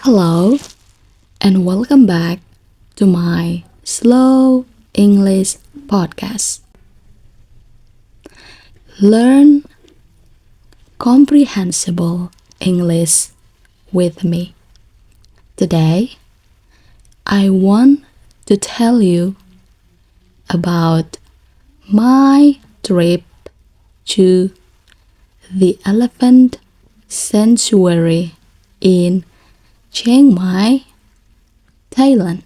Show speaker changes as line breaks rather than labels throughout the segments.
Hello, and welcome back to my Slow English podcast. Learn comprehensible English with me. Today, I want to tell you about my trip to the elephant sanctuary in Chiang Mai, Thailand,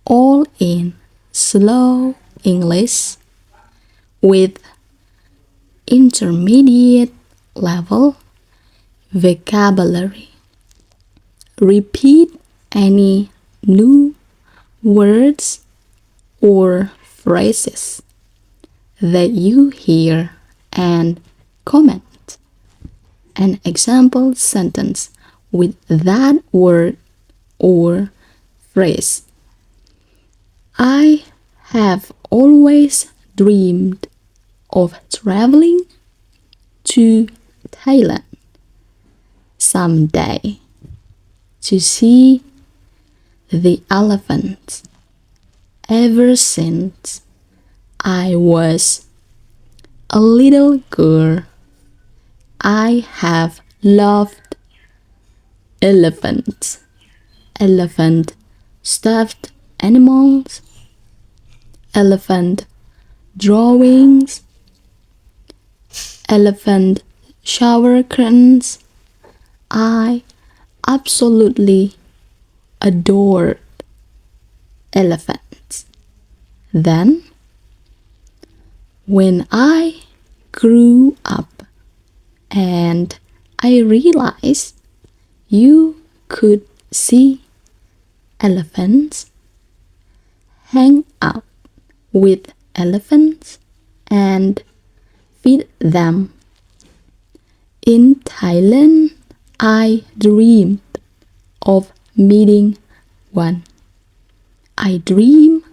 all in slow English with intermediate level vocabulary. Repeat any new words or phrases that you hear and comment an example sentence with that word or phrase. I have always dreamed of traveling to Thailand someday to see the elephants ever since I was a little girl. I have loved elephants, elephant stuffed animals, elephant drawings, elephant shower curtains. I absolutely adored elephants. Then, when I grew up and I realized you could see elephants, hang out with elephants, and feed them. In Thailand, I dreamed of meeting one. I dream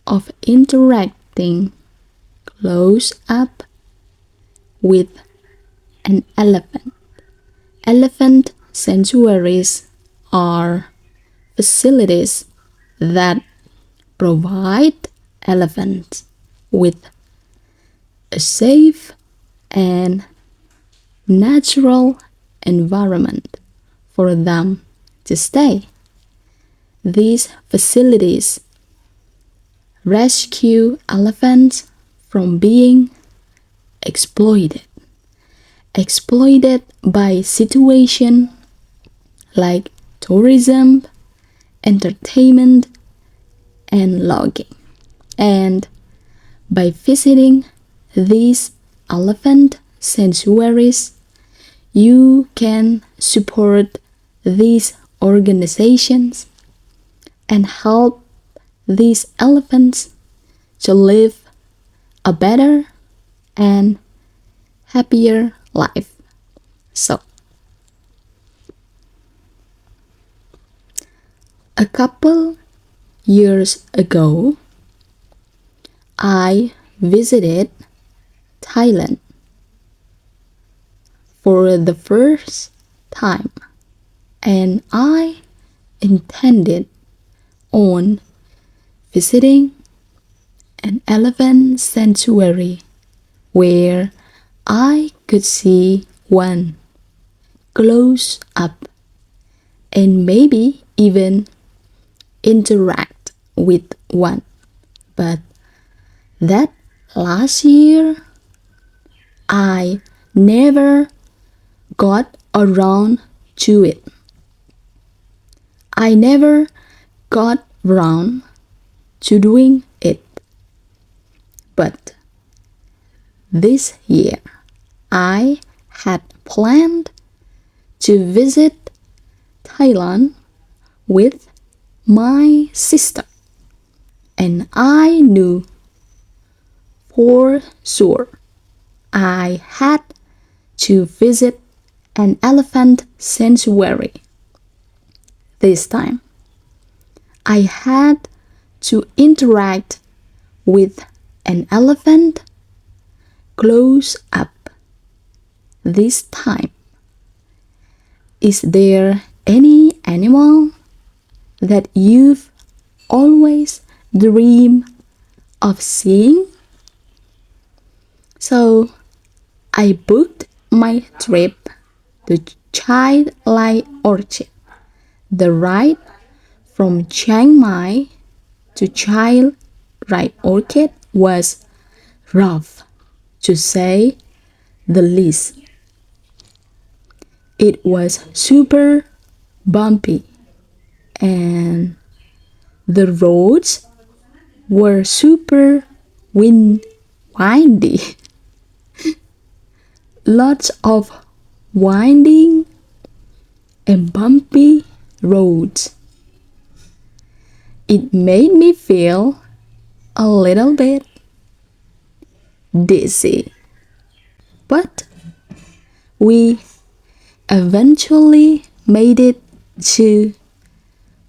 of interacting close up with an elephant. Elephant sanctuaries are facilities that provide elephants with a safe and natural environment for them to stay. These facilities rescue elephants from being exploited. Exploited by situations like tourism, entertainment, and logging. And by visiting these elephant sanctuaries, you can support these organizations and help these elephants to live a better and happier life. So, a couple years ago, I visited Thailand for the first time, and I intended on visiting an elephant sanctuary where I could see one close up and maybe even interact with one. But that last year, I never got around to it. I never got around to doing it. But this year, I had planned to visit Thailand with my sister, and I knew for sure I had to visit an elephant sanctuary. This time, I had to interact with an elephant close up. This time, is there any animal that you've always dreamed of seeing? So I booked my trip to Childlife Orchid. The ride from Chiang Mai to Childlife Orchid was rough, to say the least. It was super bumpy and the roads were super windy. Lots of winding and bumpy roads. It made me feel a little bit dizzy. But we eventually made it to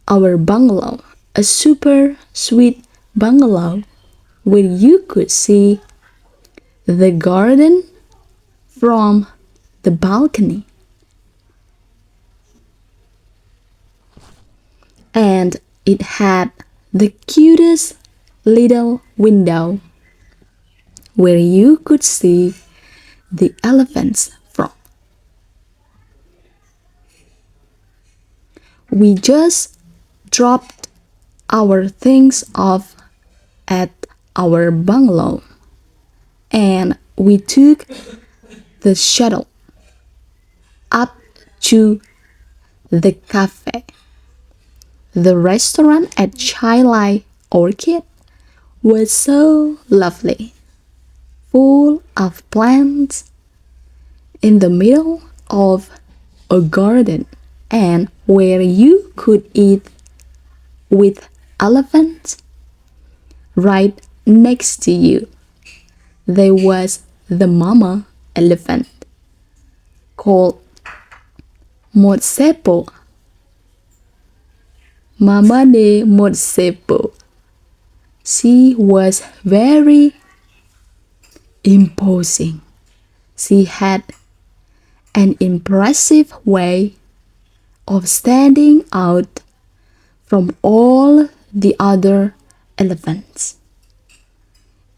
our bungalow, a super sweet bungalow where you could see the garden from the balcony. And it had the cutest little window where you could see the elephants from. We just dropped our things off at our bungalow and we took the shuttle up to the cafe. The restaurant at Childlife Orchid was so lovely, full of plants in the middle of a garden and where you could eat with elephants right next to you. There was the mama elephant called Motsepo. Mama de Motsepo. She was very imposing. She had an impressive way of standing out from all the other elephants.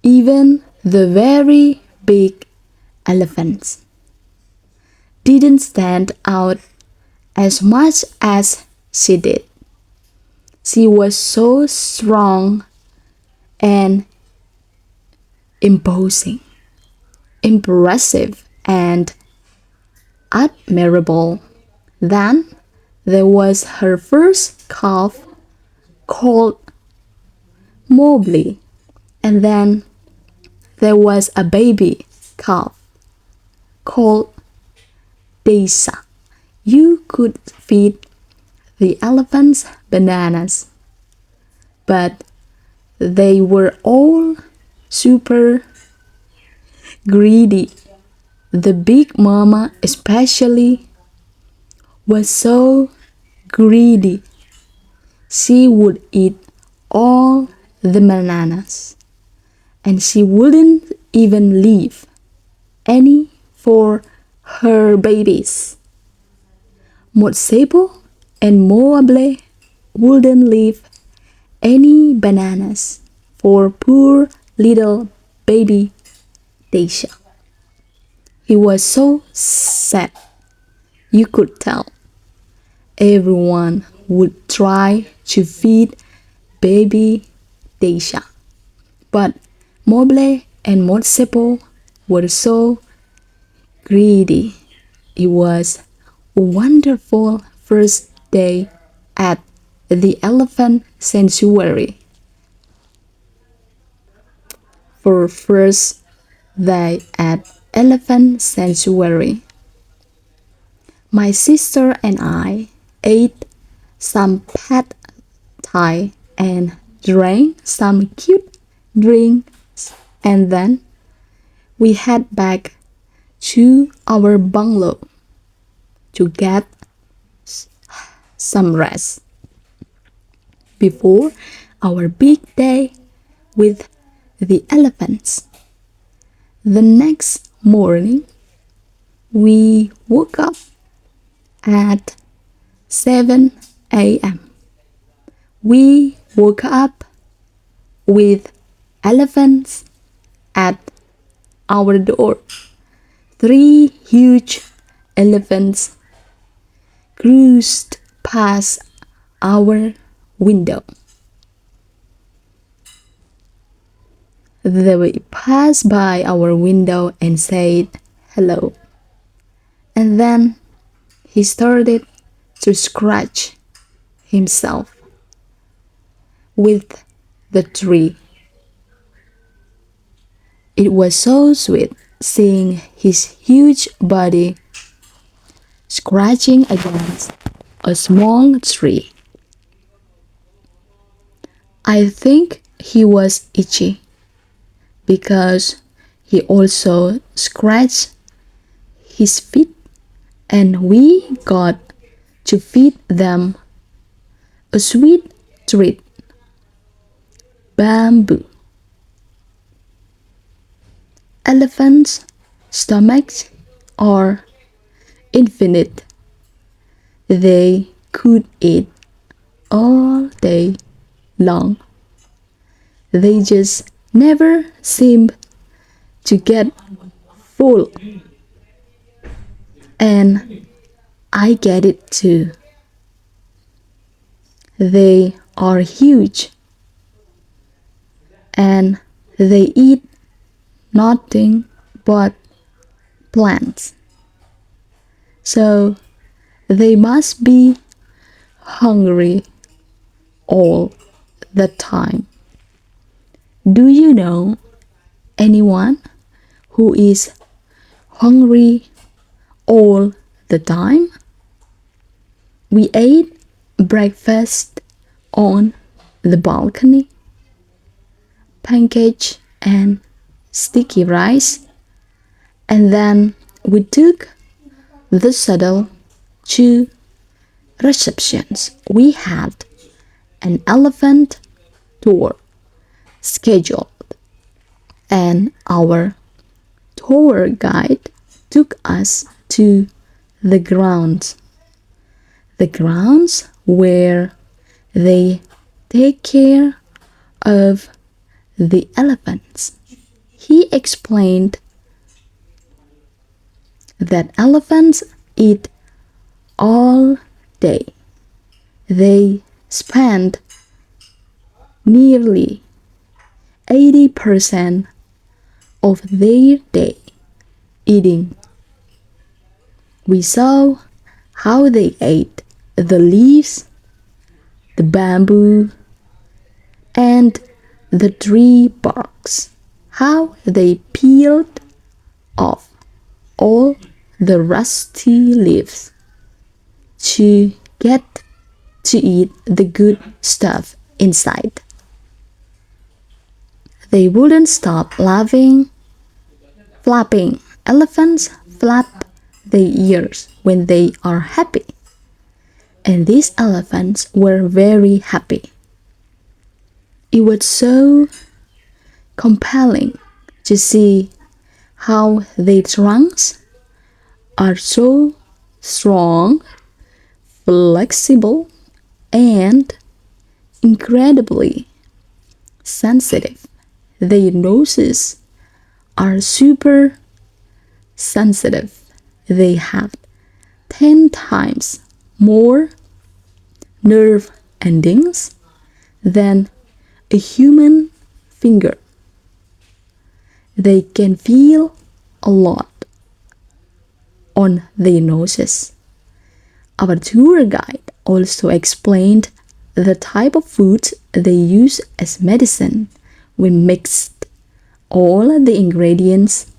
Even the very big elephants didn't stand out as much as she did. She was so strong and imposing, impressive, and admirable. Then there was her first calf called Mobley, and then there was a baby calf called Daisha. You could feed the elephants bananas, but they were all super greedy. The big mama especially was so greedy. She would eat all the bananas and she wouldn't even leave any for her babies. Motsebo and Moable wouldn't leave any bananas for poor little baby Daisha. He was so sad, you could tell. Everyone would try to feed baby Daisha, but Moble and Motsepo were so greedy. It was a wonderful first day at the elephant sanctuary. For first day at elephant sanctuary, my sister and I ate some pad thai and drank some cute drinks, and then we head back to our bungalow to get some rest before our big day with the elephants. The next morning, we woke up at 7 a.m. We woke up with elephants at our door. 3 huge elephants cruised past our window. They passed by our window and said hello. And then he started to scratch himself with the tree. It was so sweet seeing his huge body scratching against a small tree. I think he was itchy because he also scratched his feet, and we got to feed them a sweet treat, bamboo. Elephants' stomachs are infinite. They could eat all day long. They just never seem to get full. And I get it too. They are huge and they eat nothing but plants. So they must be hungry all the time. Do you know anyone who is hungry all the time? We ate breakfast on the balcony, pancakes and sticky rice, and then we took the shuttle to receptions. We had an elephant tour scheduled, and our tour guide took us to the grounds where they take care of the elephants. He explained that elephants eat all day. They spend nearly 80% of their day eating. We saw how they ate the leaves, the bamboo, and the tree barks, how they peeled off all the rusty leaves to get to eat the good stuff inside. They wouldn't stop laughing, flapping. Elephants flap their ears when they are happy. And these elephants were very happy. It was so compelling to see how their trunks are so strong, flexible, and incredibly sensitive. Their noses are super sensitive. They have 10 times more nerve endings than a human finger. They can feel a lot on their noses. Our tour guide also explained the type of food they use as medicine. We mixed all the ingredients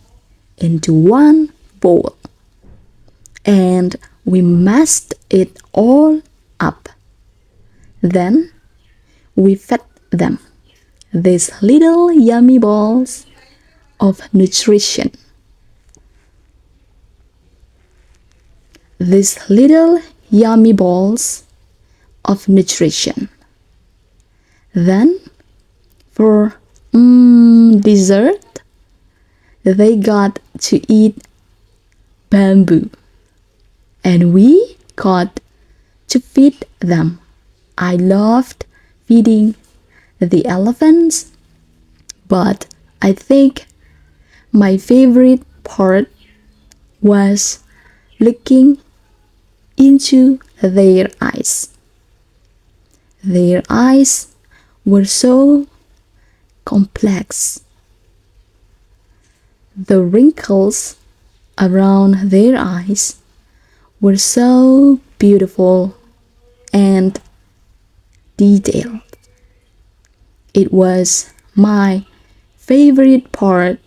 into one bowl and we mashed it all up. Then we fed them these little yummy balls of nutrition. These little yummy balls of nutrition. Then for dessert, they got to eat bamboo. And we got to feed them. I loved feeding the elephants, but I think my favorite part was looking into their eyes. Their eyes were so complex. The wrinkles around their eyes were so beautiful and detailed. It was my favorite part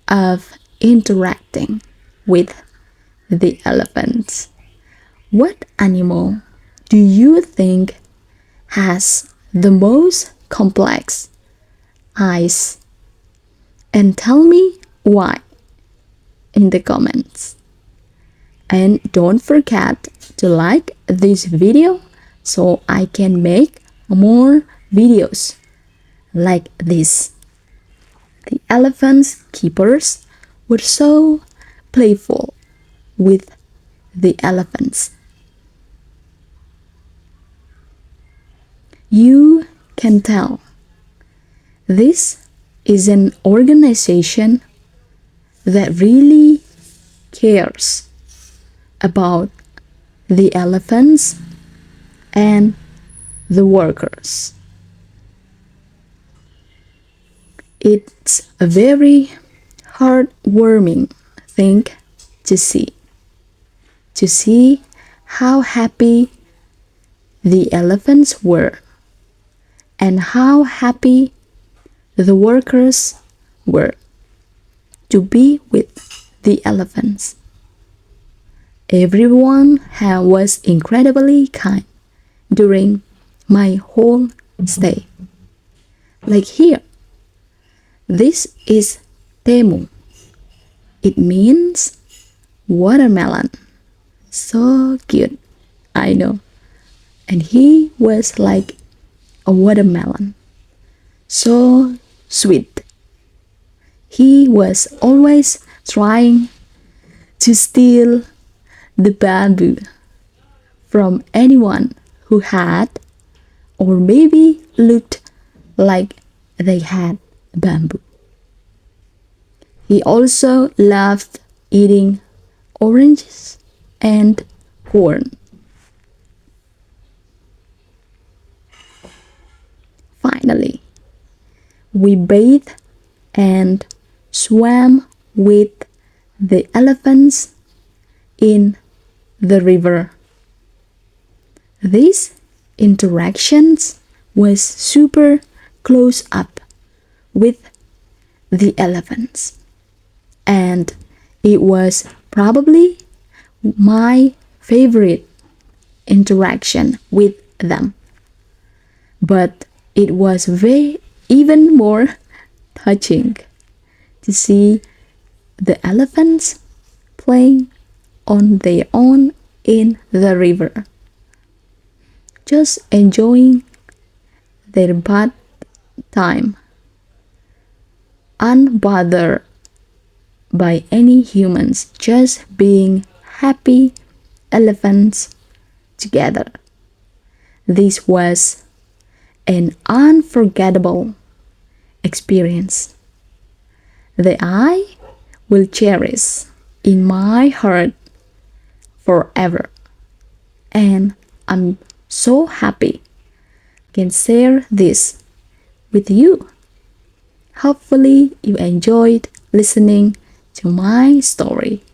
of interacting with the elephants. What animal do you think has the most complex eyes? And tell me why in the comments. And don't forget to like this video so I can make more videos like this. The elephants keepers were so playful with the elephants. You can tell this is an organization that really cares about the elephants and the workers. It's a very heartwarming thing to see how happy the elephants were and how happy the workers were to be with the elephants. Everyone was incredibly kind during my whole stay. Like here, this is temu. It means watermelon. So cute, I know. And he was like a watermelon. So sweet. He was always trying to steal the bamboo from anyone who had or maybe looked like they had bamboo. He also loved eating oranges and corn. Finally, we bathed and swam with the elephants in the river. These interactions was super close up with the elephants, and it was probably my favorite interaction with them. But it was even more touching to see the elephants playing on their own in the river, just enjoying their bath time, unbothered by any humans, just being happy elephants together. This was an unforgettable experience that I will cherish in my heart forever. And I'm so happy I can share this with you. Hopefully you enjoyed listening to my story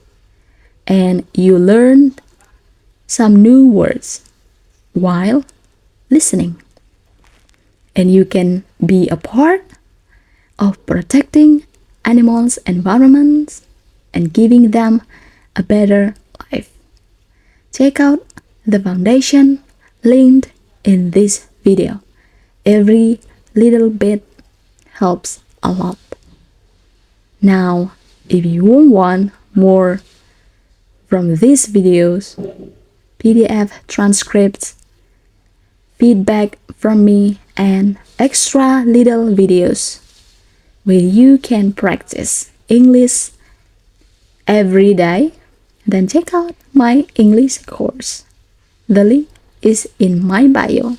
and you learned some new words while listening. And you can be a part of protecting animals' environments and giving them a better life. Check out the foundation linked in this video. Every little bit helps a lot. Now, if you want more from these videos, PDF transcripts, feedback from me, and extra little videos where you can practice English every day, then check out my English course. The link is in my bio.